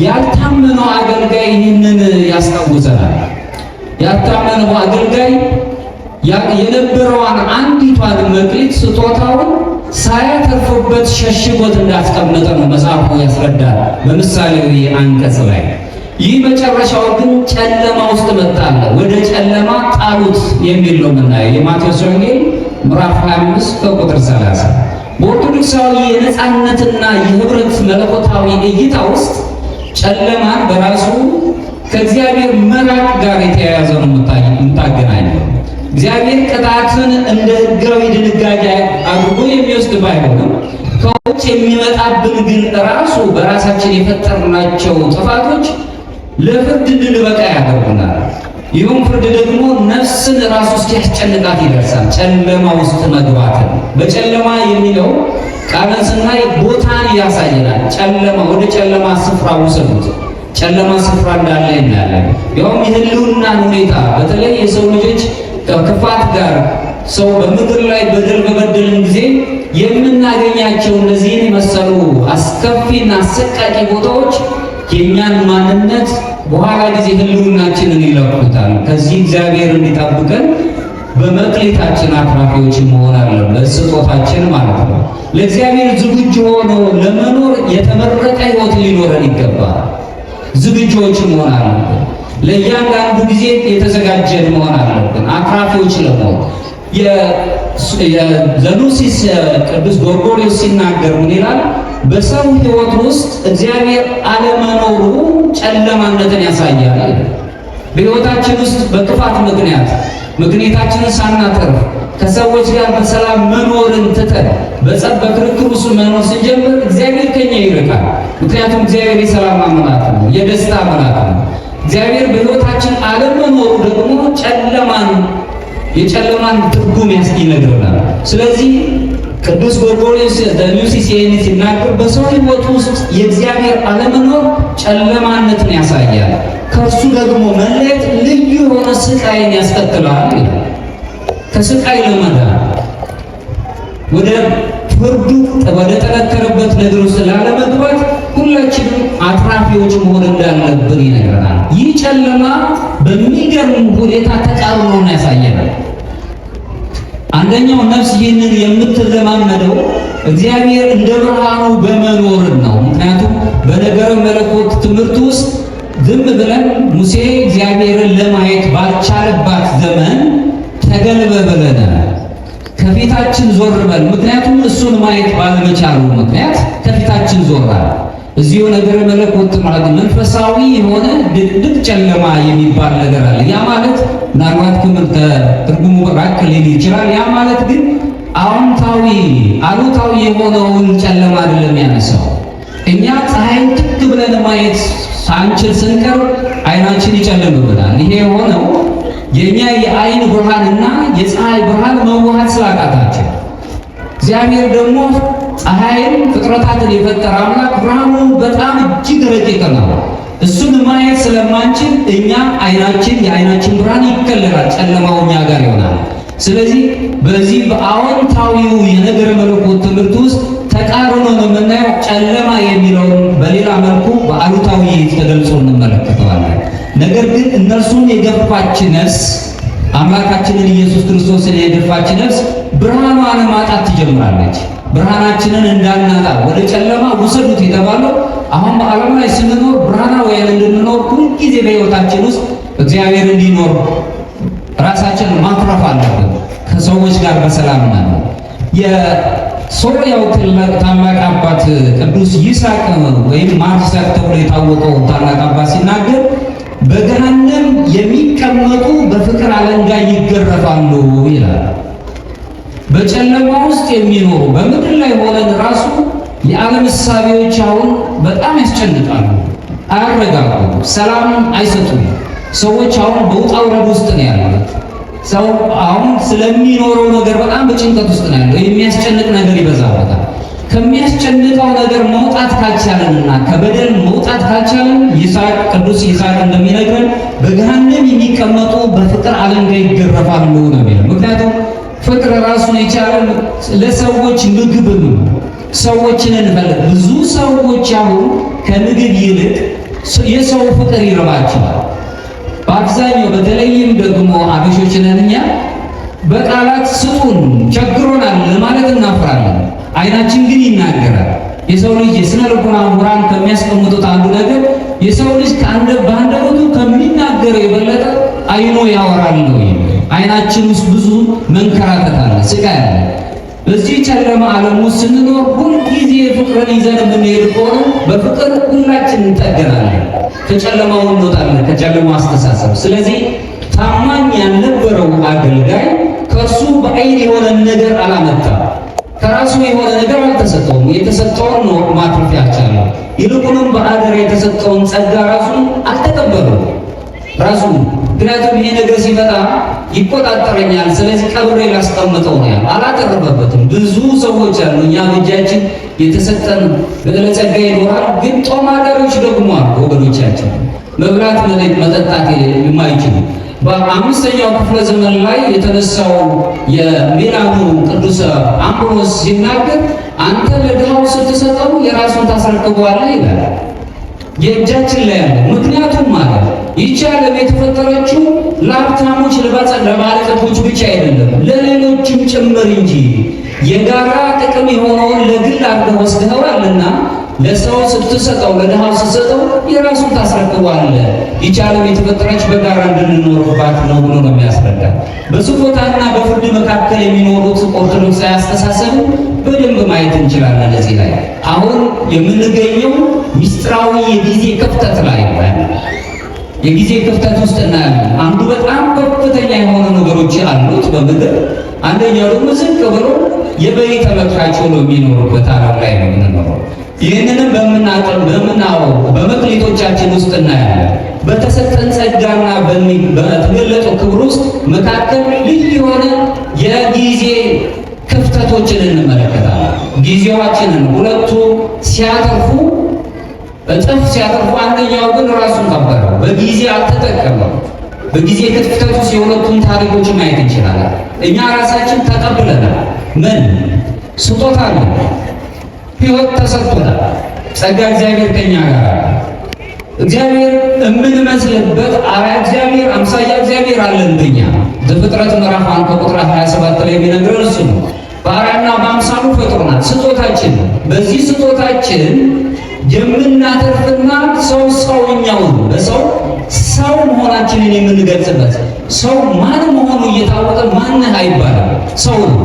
ያልታመነው አገልጋይ ይህንን ያስታውሰናል። ያልታመነው አገልጋይ የነበረዋን አንዲቷን መክሊት ስጦታውን ሳያተርፍበት ሸሽጎት እንዳስቀመጠ ነው መጽሐፉ ያስረዳል በምሳሌው አንቀጽ ላይ። ይህ መጨረሻው ግን ጨለማ ውስጥ መጣለ፣ ወደ ጨለማ ጣሉት የሚል ነው የምናየው የማቴዎስ ወንጌል ምዕራፍ 25 ከቁጥር 30። በኦርቶዶክሳዊ የነጻነትና የህብረት መለኮታዊ እይታ ውስጥ ጨለማን በራሱ ከእግዚአብሔር መራቅ ጋር የተያያዘ ነው የምታገናኘው። እግዚአብሔር ቅጣትን እንደ ሕጋዊ ድንጋጌ አድርጎ የሚወስድ ባይሆንም ከውጭ የሚመጣብን ግን ራሱ በራሳችን የፈጠርናቸው ጥፋቶች ለፍርድ እንድንበቃ ያደርጉናል። ይህም ፍርድ ደግሞ ነፍስን ራሱ እስኪያስጨንቃት ይደርሳል። ጨለማ ውስጥ መግባትን በጨለማ የሚለው ቃልን ስናይ ቦታን ያሳየናል። ጨለማ ወደ ጨለማ ስፍራ ውሰዱት። ጨለማ ስፍራ እንዳለ እናያለን። ያውም የህልውናን ሁኔታ በተለይ የሰው ልጆች ከክፋት ጋር ሰው በምድር ላይ በደል በበደልን ጊዜ የምናገኛቸው እነዚህን የመሰሉ አስከፊና አሰቃቂ ቦታዎች የእኛን ማንነት በኋላ ጊዜ ህልውናችንን ይለኩታል። ከዚህ እግዚአብሔር እንዲጠብቀን በመክሊታችን አትራፊዎች መሆን አለበት፣ ስጦታችን ማለት ነው። ለእግዚአብሔር ዝግጁ ሆኖ ለመኖር የተመረጠ ህይወት ሊኖረን ይገባል። ዝግጁዎች መሆን አለብን። ለእያንዳንዱ ጊዜ የተዘጋጀን መሆን አለብን፣ አትራፊዎች ለመሆን። የዘኑሲስ ቅዱስ ጎርጎርዮስ ሲናገር ምን ይላል? በሰው ህይወት ውስጥ እግዚአብሔር አለመኖሩ ጨለማነትን ያሳያል። በህይወታችን ውስጥ በክፋት ምክንያታችንን ሳናተርፍ ከሰዎች ጋር በሰላም መኖርን ትተን በጸብ በክርክር ውስጥ መኖር ስንጀምር እግዚአብሔር ከኛ ይርቃል። ምክንያቱም እግዚአብሔር የሰላም አምላክ ነው፣ የደስታ አምላክ ነው። እግዚአብሔር በህይወታችን አለመኖሩ ደግሞ የጨለማን ትርጉም ይነግረናል። ስለዚህ ቅዱስ ጎርጎርዮስ ዘኑሲስ ሲናገር በሰው ህይወት ውስጥ የእግዚአብሔር አለመኖር ጨለማነትን ያሳያል። ከእርሱ ደግሞ መለየት ልዩ የሆነ ስቃይን ያስከትላል። ከስቃይ ለመዳን ወደ ፍርዱ ወደ ተነከረበት ነገር ውስጥ ላለመግባት ሁላችንም አትራፊዎች መሆን እንዳለብን ይነግረናል። ይህ ጨለማ በሚገርም ሁኔታ ተቃርኖን ያሳየናል። አንደኛው ነፍስ ይህንን የምትለማመደው እግዚአብሔር እንደ ብርሃኑ በመኖር ነው። ምክንያቱም በነገረ መለኮት ትምህርት ውስጥ ዝም ብለን ሙሴ እግዚአብሔርን ለማየት ባልቻለባት ዘመን ተገልበ ብለናል። ከፊታችን ዞር በል። ምክንያቱም እሱን ማየት ባለመቻሉ ምክንያት ከፊታችን ዞራል። እዚሁ ነገረ መለኮት ማለት መንፈሳዊ የሆነ ድቅድቅ ጨለማ የሚባል ነገር አለ። ያ ማለት ምናልባት ትርጉሙ ራቅ ሊል ይችላል። ያ ማለት ግን አዎንታዊ አሉታዊ የሆነውን ጨለማ አይደለም ያነሳው። እኛ ፀሐይን ትክ ብለን ማየት ሳንችል ስንቀር አይናችን ይጨልምብናል። ይሄ የሆነው የኛ የአይን ብርሃንና የፀሐይ ብርሃን መዋሃድ ስላቃታቸው። እግዚአብሔር ደግሞ ፀሐይን ፍጥረታትን የፈጠረ አምላክ ብርሃኑ በጣም እጅግ ረቂቅ ነው። እሱን ማየት ስለማንችል እኛ የአይናችን ብርሃን ይከለላል፣ ጨለማው እኛ ጋር ይሆናል። ስለዚህ በዚህ በአዎንታዊው የነገረ መለኮት ትምህርት ውስጥ ተቃርኖ ነው የምናየው። ጨለማ የሚለውን በሌላ መልኩ በአሉታዊ ተገልጾ እንመለከተዋለን። ነገር ግን እነርሱን የገፋች ነፍስ አምላካችንን ኢየሱስ ክርስቶስን የገፋች ነፍስ ብርሃኗን ማጣት ትጀምራለች። ብርሃናችንን እንዳናጣ ወደ ጨለማ ውሰዱት የተባለው አሁን በዓለም ላይ ስንኖር ብርሃናውያን እንድንኖር ሁልጊዜ በሕይወታችን ውስጥ እግዚአብሔር እንዲኖር ራሳችንን ማትረፍ አለብን። ከሰዎች ጋር በሰላም ነው። የሶርያው ታላቅ አባት ቅዱስ ይስሐቅ ወይም ማር ይስሐቅ ተብሎ የታወቀው ታላቅ አባት ሲናገር በገሃነም የሚቀመጡ በፍቅር አለንጋ ይገረፋሉ ይላል። በጨለማ ውስጥ የሚኖሩ በምድር ላይ ሆነን ራሱ የዓለም እሳቤዎች አሁን በጣም ያስጨንቃሉ፣ አያረጋጉም፣ ሰላም አይሰጡም። ሰዎች አሁን በውጣ ውረድ ውስጥ ነው ያሉት። ሰው አሁን ስለሚኖረው ነገር በጣም በጭንቀት ውስጥ ነው ያለው። የሚያስጨንቅ ነገር ይበዛበታል። ከሚያስጨንቀው ነገር መውጣት ካልቻለንና ከበደል መውጣት ካልቻለን ቅዱስ ይስሐቅ እንደሚነግረን በገሃነም የሚቀመጡ በፍቅር አለንጋ ይገረፋሉ ነው የሚለው። ምክንያቱም ፍቅር ራሱን የቻለ ለሰዎች ምግብ ነው። ሰዎችን እንፈልግ። ብዙ ሰዎች አሁን ከምግብ ይልቅ የሰው ፍቅር ይርባቸዋል። በአብዛኛው በተለይም ደግሞ አበሾች ነን እኛ በቃላት ስጡን ቸግሮናል ለማለት እናፍራለን። አይናችን ግን ይናገራል። የሰው ልጅ የስነ ልቦና ምሁራን ከሚያስቀምጡት አንዱ ነገር የሰው ልጅ በአንደበቱ ከሚናገረው የበለጠ አይኑ ያወራል ነው። አይናችን ውስጥ ብዙ መንከራተት አለ፣ ስቃይ አለ። በዚህ ጨለማ ዓለም ውስጥ ስንኖር ሁልጊዜ ፍቅርን ይዘን የምንሄድ ከሆነ በፍቅር ሁላችን እንጠገናለን፣ ከጨለማው እንወጣለን፣ ከጨለማው አስተሳሰብ። ስለዚህ ታማኝ ያልነበረው አገልጋይ ከእርሱ በአይን የሆነ ነገር አላመጣም፣ ከራሱ የሆነ ነገር አልተሰጠውም። የተሰጠውን ነው ማትረፍ ያልቻለው። ይልቁንም በአደራ የተሰጠውን ጸጋ ራሱን አልተቀበለው ራሱ። ምክንያቱም ይሄ ነገር ሲመጣ ይቆጣጠረኛል፣ ስለዚህ ቀብሬ ላስቀምጠው ነው ያለው። አላተረፈበትም። ብዙ ሰዎች አሉ እኛ በእጃችን የተሰጠን በዕለ ጸጋ ይኖራል፣ ግን ጦም አዳሪዎች ደግሞ አሉ ወገኖቻችን፣ መብላት መጠጣት የማይችሉ። በአምስተኛው ክፍለ ዘመን ላይ የተነሳው የሚላኑ ቅዱስ አምብሮስ ሲናገር አንተ ለድሃው ስትሰጠው የራሱን ታስረክበዋለህ ይላል። የእጃችን ላይ ያለ ምክንያቱም ማለት ይህች ዓለም የተፈጠረችው ለሀብታሞች ለባለጠጎች ብቻ አይደለም፣ ለሌሎችም ጭምር እንጂ የጋራ ጥቅም የሆነውን ለግል አድርገህ ወስደኸዋልና ለሰው ስትሰጠው ለድሃው ስትሰጠው የራሱን ታስረክበዋለህ። ይህች ዓለም የተፈጠረች በጋራ እንድንኖርባት ነው ብሎ ነው የሚያስረዳ። በስጦታና በፍርድ መካከል የሚኖሩት ኦርቶዶክሳዊ አስተሳሰብ በደንብ ማየት እንችላለን። እዚህ ላይ አሁን የምንገኘው ሚስጥራዊ የጊዜ ክፍተት ላይ ነው። የጊዜ ክፍተት ውስጥ እናያለን። አንዱ በጣም ከፍተኛ የሆኑ ነገሮች አሉት በምድር፣ አንደኛው ደግሞ ዝቅ ብሎ የበይ ተመልካች ሆኖ የሚኖሩበት ዓለም ላይ ነው የምንኖረው። ይህንንም በምናየው በመክሊቶቻችን ውስጥ እናያለን። በተሰጠን ጸጋና በተገለጠው ክብር ውስጥ መካከል ልዩ የሆነ የጊዜ ክፍተቶችን እንመለከታለን። ጊዜዋችንን ሁለቱ ሲያተርፉ እጥፍ ሲያተርፉ፣ አንደኛው ግን ራሱን ከበረው በጊዜ አልተጠቀመም። በጊዜ ክፍተት ውስጥ የሁለቱን ታሪኮች ማየት እንችላለን። እኛ ራሳችን ተቀብለናል። ምን ስጦታ አለ? ሕይወት ተሰጥቶናል። ጸጋ እግዚአብሔር ከኛ ጋር እግዚአብሔር የምንመስልበት አርአያ እግዚአብሔር አምሳያ እግዚአብሔር አለን በእኛ። ዘፍጥረት ምዕራፍ 1 ቁጥር 27 ላይ የሚነግረን እሱ ነው። በአርአያውና በአምሳሉ ፈጥሮናል። ስጦታችን ነው። በዚህ ስጦታችን የምናተርፍና ሰውኛውን በሰው ሰው መሆናችንን የምንገልጽበት ሰው ማን መሆኑ እየታወቀ ማን አይባልም። ሰው ነው።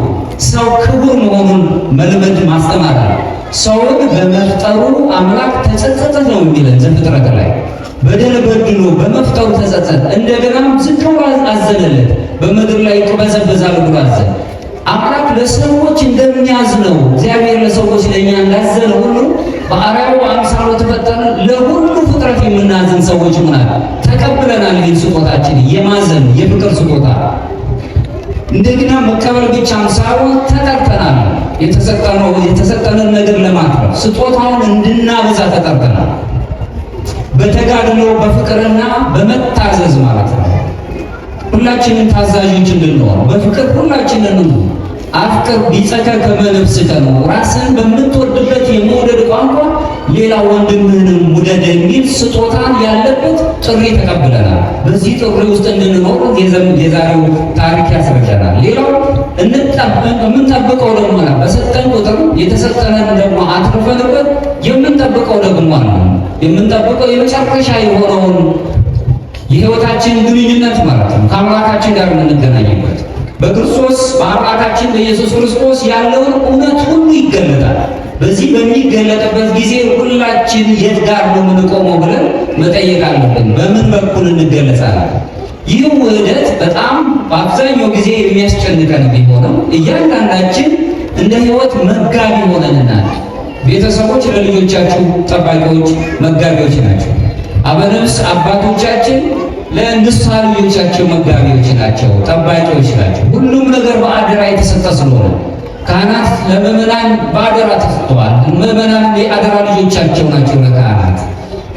ሰው ክቡር መሆኑን መልመድ ማስተማር ነው። ሰውን በመፍጠሩ አምላክ ተጸጸተ ነው የሚለን ዘፍጥረት ላይ። በደል በድሎ በመፍጠሩ ተጸጸተ፣ እንደገናም ዝቅ ብሎ አዘነለት። በምድር ላይ ይቅበዘበዛል ብሎ አዘነ። አምላክ ለሰዎች እንደሚያዝነው እግዚአብሔር ለሰዎች ለእኛ እንዳዘነ ሁሉ በአርአያው አምሳሉ ተፈጠርን። ለሁሉ ፍጥረት የምናዝን ሰዎች ምናል ተቀብለናል። ይህን ስጦታችን የማዘን የፍቅር ስጦታ እንደገና መቀበል ብቻም ሳይሆን ተጠርተናል። የተሰጠንን ነገር ለማትረፍ ስጦታውን እንድናበዛ ተጠርተናል። በተጋድሎ በፍቅርና በመታዘዝ ማለት ነው። ሁላችንም ታዛዦች እንድንሆን በፍቅር ሁላችንን አፍቅር ቢጸከ ከመ ነፍስከ ነው። ራስን በምትወድበት የመውደድ ቋንቋ ሌላ ወንድምህንም ውደድ የሚል ስጦታን ያለበት ጥሪ ተቀብለናል። በዚህ ጥሪ ውስጥ እንድንኖር የዛሬው ታሪክ ያስረዳናል። ሌላው የምንጠብቀው ደግሞ በሰጠን ቁጥር የተሰጠንን ደግሞ አትርፈንበት የምንጠብቀው ደግሞ አለ። የምንጠብቀው የመጨረሻ የሆነውን የሕይወታችን ግንኙነት ማለት ነው። ከአምላካችን ጋር የምንገናኝበት በክርስቶስ በአምላካችን በኢየሱስ ክርስቶስ ያለውን እውነት ሁሉ ይገለጣል። በዚህ በሚገለጥበት ጊዜ ሁላችን የት ጋር ነው የምንቆመው ብለን መጠየቅ አለብን። በምን በኩል እንገለጻለን? ይህ ውህደት በጣም በአብዛኛው ጊዜ የሚያስጨንቀን ቢሆንም እያንዳንዳችን እንደ ሕይወት መጋቢ ሆነንናል። ቤተሰቦች ለልጆቻችሁ ጠባቂዎች፣ መጋቢዎች ናቸው። አበነፍስ አባቶቻችን ለንስሐ ልጆቻቸው መጋቢዎች ናቸው፣ ጠባቂዎች ናቸው። ሁሉም ነገር በአደራ የተሰጠ ስለሆነ ካህናት ለምዕመናን በአደራ ተሰጥተዋል። ምዕመናን የአደራ ልጆቻቸው ናቸው ለካህናት።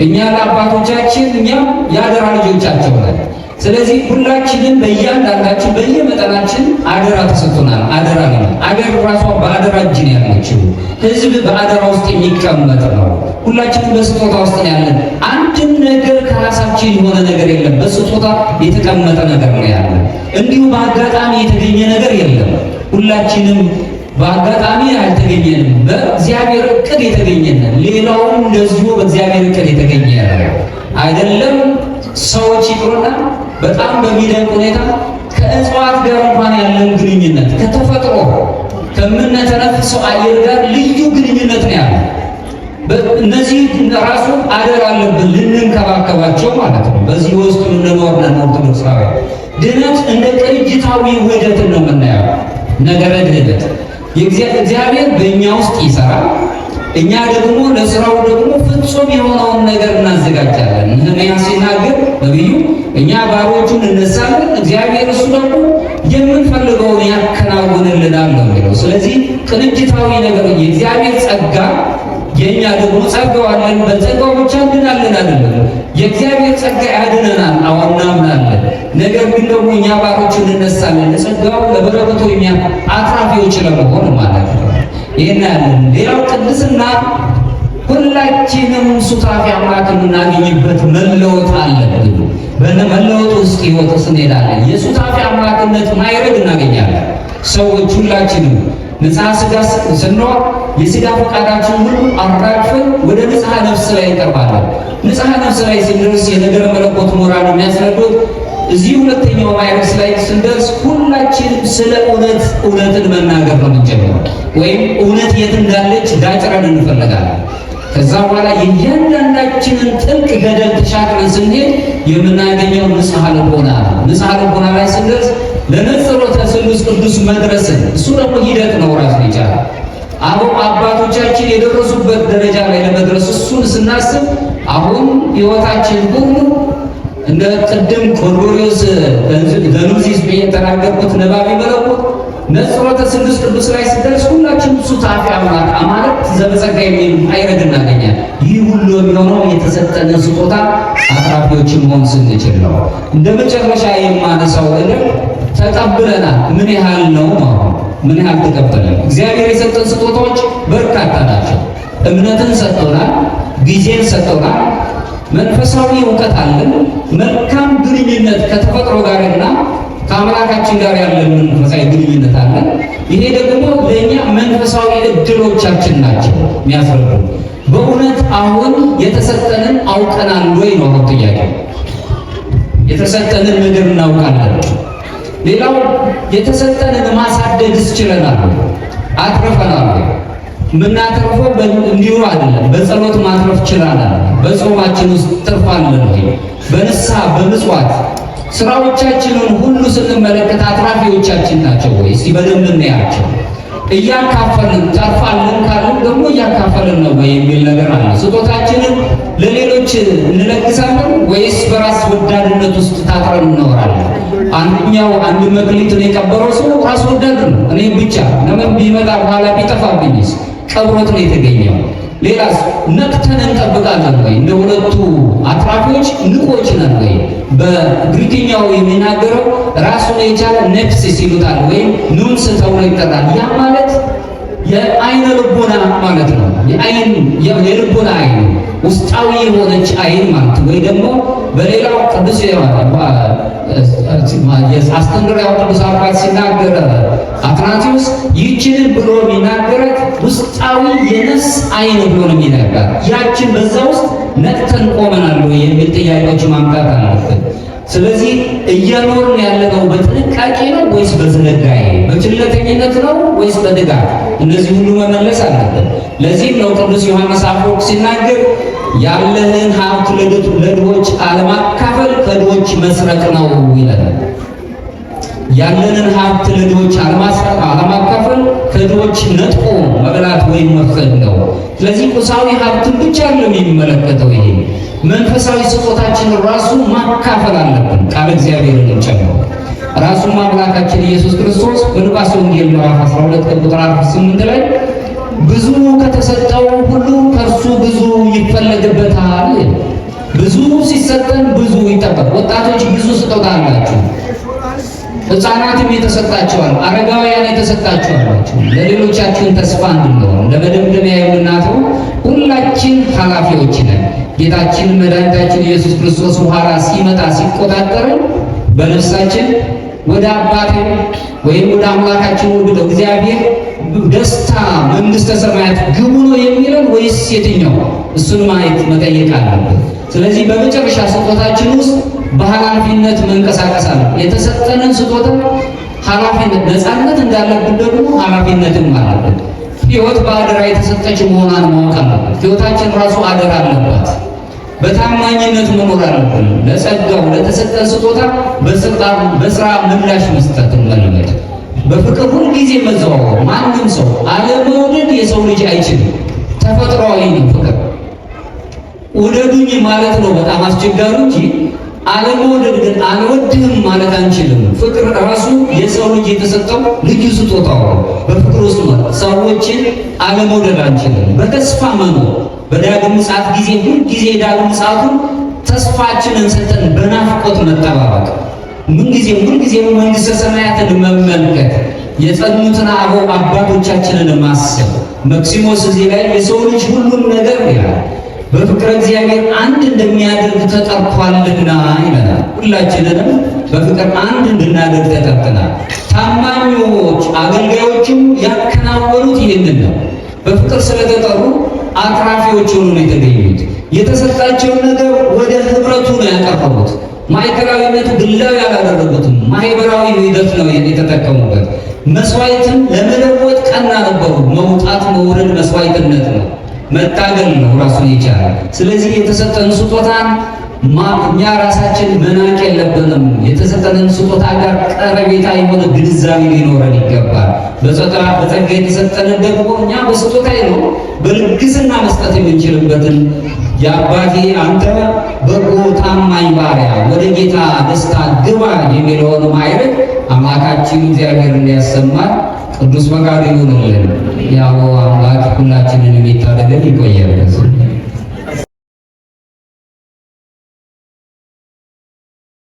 እኛ ለአባቶቻችን እኛም የአደራ ልጆቻቸው ነን። ስለዚህ ሁላችንም በእያንዳንዳችን በየመጠናችን አደራ ተሰጥቶናል። አደራ ነው። አገር ራሷ በአደራ እጅ ነው ያለችው። ሕዝብ በአደራ ውስጥ የሚቀመጥ ነው። ሁላችንም በስጦታ ውስጥ ያለን። አንድም ነገር ከራሳችን የሆነ ነገር የለም። በስጦታ የተቀመጠ ነገር ነው ያለ። እንዲሁ በአጋጣሚ የተገኘ ነገር የለም። ሁላችንም በአጋጣሚ አልተገኘንም። በእግዚአብሔር እቅድ የተገኘነን። ሌላውም እንደዚሁ በእግዚአብሔር እቅድ የተገኘ አይደለም። ሰዎች ይቅሩና በጣም በሚደንቅ ሁኔታ ከእጽዋት ጋር እንኳን ያለን ግንኙነት ከተፈጥሮ ከምንተነፍሰው አየር ጋር ልዩ ግንኙነት ነው ያለው። እነዚህ ራሱ አደራ አለብን ልንንከባከባቸው ማለት ነው። በዚህ ውስጥ የምንኖር ነን ኦርቶዶክሳውያን። ድነት እንደ ቅንጅታዊ ውህደትን ነው የምናየው። ነገረ ድህነት እግዚአብሔር በእኛ ውስጥ ይሰራል። እኛ ደግሞ ለስራው ደግሞ ፍጹም የሆነውን ነገር እናዘጋጃለን። ነህምያ ሲናገር ነቢዩ እኛ ባሮቹን እነሳለን፣ እግዚአብሔር እሱ ደግሞ የምንፈልገውን ያከናውንልናል ነው የሚለው። ስለዚህ ቅንጅታዊ ነገር የእግዚአብሔር ጸጋ የእኛ ደግሞ ጸጋው አለን። በጸጋው ብቻ እንድናለን አይደለም። የእግዚአብሔር ጸጋ ያድነናል፣ አሁን እናምናለን። ነገር ግን ደግሞ እኛ ባሮቹን እነሳለን ለጸጋው ለበረከቱ አትራፊዎች ለመሆን ማለት ነው። ይሄን ያለን ሌላው ቅድስና ሁላችንም ሱታፊ አምላክ የምናገኝበት መለወጥ አለብን። በመለወጥ ውስጥ ሕይወት እንሄዳለን። የሱታፊ አምላክነት ማይረግ እናገኛለን። ሰዎች ሁላችንም ንጽሐ ሥጋ ስንኖር የሥጋ ፈቃዳችን ሁሉ አራግፈን ወደ ንጽሐ ነፍስ ላይ እንቀርባለን። ንጽሐ ነፍስ ላይ ስንደርስ የነገረ መለኮት ሞራል የሚያስረዱት እዚህ ሁለተኛው ማይረስ ላይ ስንደርስ ሁላችንም ስለ እውነትን መናገር ነው የምንጀምረው። ወይም እውነት የት እንዳለች ዳጭረን እንፈልጋለን። ከዛ በኋላ የእያንዳንዳችንን ጥልቅ ገደል ተሻግረን ስንሄድ የምናገኘው ንጽሐ ልቦና ነው። ንጽሐ ልቦና ላይ ስንደርስ ለነጽሮተ ስሉስ ቅዱስ መድረስን እሱ ደግሞ ሂደት ነው ራሱን ይቻላል። አባቶቻችን የደረሱበት ደረጃ ላይ ለመድረስ እሱን ስናስብ አሁን ሕይወታችን ሁሉ እንደ ቅድም ጎርጎርዮስ ዘኑሲስ የተናገርኩት ነባቢ መለኮት ነጽሮተ ስሉስ ቅዱስ ላይ ስደርስ ሁላችን ሱታፊ አምላክ አማልክት ዘበጸጋ የሚል አይረግ እናገኛለን። ይህ ሁሉ የሚሆነው የተሰጠንን ስጦታ አትራፊዎችን መሆን ስንችል ነው። እንደ መጨረሻ የማነሳው ነገር ተቀብለናል። ምን ያህል ነው? ምን ያህል ተቀበለን? እግዚአብሔር የሰጠን ስጦታዎች በርካታ ናቸው። እምነትን ሰጥቶናል፣ ጊዜን ሰጥቶናል፣ መንፈሳዊ እውቀት አለን፣ መልካም ግንኙነት ከተፈጥሮ ጋርና ከአምላካችን ጋር ያለን መንፈሳዊ ግንኙነት አለ። ይሄ ደግሞ ለእኛ መንፈሳዊ እድሎቻችን ናቸው የሚያስረዱ። በእውነት አሁን የተሰጠንን አውቀናል ወይ ነው ጥያቄው። የተሰጠንን ነገር እናውቃለን? ሌላው የተሰጠንን ማሳደግስ ችለናል? አትርፈናል? የምናተርፈው እንዲሁ አይደለም። በጸሎት ማትረፍ ችለናል? በጾማችን ውስጥ ትርፋለን ወይ? በንስሐ በምጽዋት ስራዎቻችንን ሁሉ ስንመለከት አትራፊዎቻችን ናቸው ወይ? እስቲ በደንብ እናያቸው። እያካፈልን ተርፋለን ካልን ደግሞ እያካፈልን ነው ወይ የሚል ነገር አለ። ስጦታችንን ለሌሎች እንለግሳለን ወይስ በራስ ወዳድነት ውስጥ ታጥረን እንኖራለን? አንድ መክሊትን የቀበረው ሰው ራስ ወዳድ ነው። እኔ ብቻ ለምን ቢመጣ በኋላ ቢጠፋብኝስ? ቀብሮት ነው የተገኘው። ሌላስ ነቅተን እንጠብቃለን ወይ? እንደ ሁለቱ አትራፊዎች ንቆች ነን ወይ? በግሪክኛው የሚናገረው ራሱን የቻለ ነፍስ ይሉታል ወይም ኑንስ ተብሎ ይጠራል። ያ ማለት የአይነ ልቦና ማለት ነው። የልቦና አይን ውስጣዊ የሆነች አይን ማለት ወይ ደግሞ በሌላው ቅዱስ አስተንግሪያው ቅዱስ አባት ሲናገር አትናቴዎስ ይህችን ብሎ የሚናገረት ውስጣዊ የነፍስ አይን ብሎ ነው የሚናገር። ያችን በዛ ውስጥ ነቅተን ቆመናል የሚል ጥያቄዎች ማምጣት አለብን። ስለዚህ እየኖርን ያለነው በጥንቃቄ ነው ወይስ በዝንጋዬ? በችለተኝነት ነው ወይስ በድጋፍ? እነዚህ ሁሉ መመለስ አለብን። ለዚህም ነው ቅዱስ ዮሐንስ አፈወርቅ ሲናገር ያለህን ሀብት ለድሆች አለማካፈል ከድሆች መስረቅ ነው ይላል። ያለንን ሀብት ለድሆች አለማካፈል ከድሆች ነጥቆ መብላት ወይም መፍቀድ ነው። ስለዚህ ቁሳዊ ሀብትን ብቻ አይደለም የሚመለከተው ይሄ መንፈሳዊ ስጦታችንን ራሱ ማካፈል አለብን። ቃል እግዚአብሔርን ጨምሮ ራሱም አምላካችን ኢየሱስ ክርስቶስ በሉቃስ ወንጌል ምዕራፍ 12 ቁጥር 48 ላይ ብዙ ከተሰጠው ሁሉ ከእርሱ ብዙ ይፈለግበታል። ብዙ ሲሰጠን ብዙ ይጠበቅ። ወጣቶች ብዙ ስጦታ አላችሁ፣ ሕፃናትም የተሰጣቸዋል፣ አረጋውያን የተሰጣቸዋላችሁ። ለሌሎቻችን ተስፋ እንድንሆን ለመደምደሚያ የምናተው ሁላችን ኃላፊዎች ነን። ጌታችን መድኃኒታችን ኢየሱስ ክርስቶስ በኋላ ሲመጣ ሲቆጣጠረን በነፍሳችን ወደ አባቴ ወይም ወደ አምላካችን ወደ እግዚአብሔር ደስታ መንግሥተ ሰማያት ግቡ ነው የሚለን ወይስ የትኛው? እሱን ማየት መጠየቅ አለብን። ስለዚህ በመጨረሻ ስጦታችን ውስጥ በኃላፊነት መንቀሳቀስ አለብን። የተሰጠንን ስጦታ ኃላፊነት ነፃነት እንዳለብን ደግሞ ኃላፊነትም አለብን። ሕይወት በአደራ የተሰጠች መሆኗን ማወቅ አለብን። ሕይወታችን ራሱ አደራ አለባት። በታማኝነት መኖር አለብን። ለጸጋው ለተሰጠን ስጦታ በስራ ምላሽ መስጠትን መልመድ፣ በፍቅር ሁልጊዜ መዘዋወር። ማንም ሰው አለመውደድ የሰው ልጅ አይችልም። ተፈጥሯዊ ነው ፍቅር። ውደዱኝ ማለት ነው በጣም አስቸጋሪ እንጂ አለመውደድ ግን አልወድህም ማለት አንችልም። ፍቅር ራሱ የሰው ልጅ የተሰጠው ልዩ ስጦታው ነው። በፍቅር ውስጥ ሰዎችን አለመውደድ አንችልም። በተስፋ መኖር በዳግም ምጽአት ጊዜ ሁልጊዜ ዳግም ምጽአቱን ተስፋችንን ሰጠን በናፍቆት መጠባበቅ፣ ሁልጊዜም መንግሥተ ሰማያትን መመልከት፣ የጸኑትን አበው አባቶቻችንን ማሰብ። መክሲሞስ እዚህ ላይ የሰው ልጅ ሁሉም ነገር ይላል በፍቅረ እግዚአብሔር አንድ እንደሚያደርግ ተጠርቷልና ይለናል። ሁላችንንም በፍቅር አንድ እንድናደርግ ተጠርተናል። ታማኞች አገልጋዮችም ያከናወኑት ይህንን ነው። በፍቅር ስለተጠሩ አትራፊዎች ሆኑ ነው የተገኙት። የተሰጣቸውን ነገር ወደ ህብረቱ ነው ያቀረቡት። ማዕከላዊነቱ ግላዊ አላደረጉትም። ማህበራዊ ሂደት ነው የተጠቀሙበት። መስዋዕትን ለመለወጥ ቀና ነበሩ። መውጣት መውረድ መስዋዕትነት ነው፣ መታገል ነው ራሱን የቻለ። ስለዚህ የተሰጠን ስጦታን እኛ ራሳችን መናቅ የለብንም። የተሰጠንን ስጦታ ጋር ቀረቤታ የሆነ ግንዛቤ ሊኖረን ይገባል። በጸጋ የተሰጠንን ደግሞ እኛ በስጦታዬ ነው በልግስና መስጠት የምንችልበትን የአባቴ አንተ በጎ ታማኝ ባሪያ ወደ ጌታ ደስታ ግባ የሚለውን ማዕረግ አምላካችን እግዚአብሔር እንዲያሰማን ቅዱስ ፈቃዱ ይሁንልን። ያው አምላክ ሁላችንን የሚታደገን ይቆየን።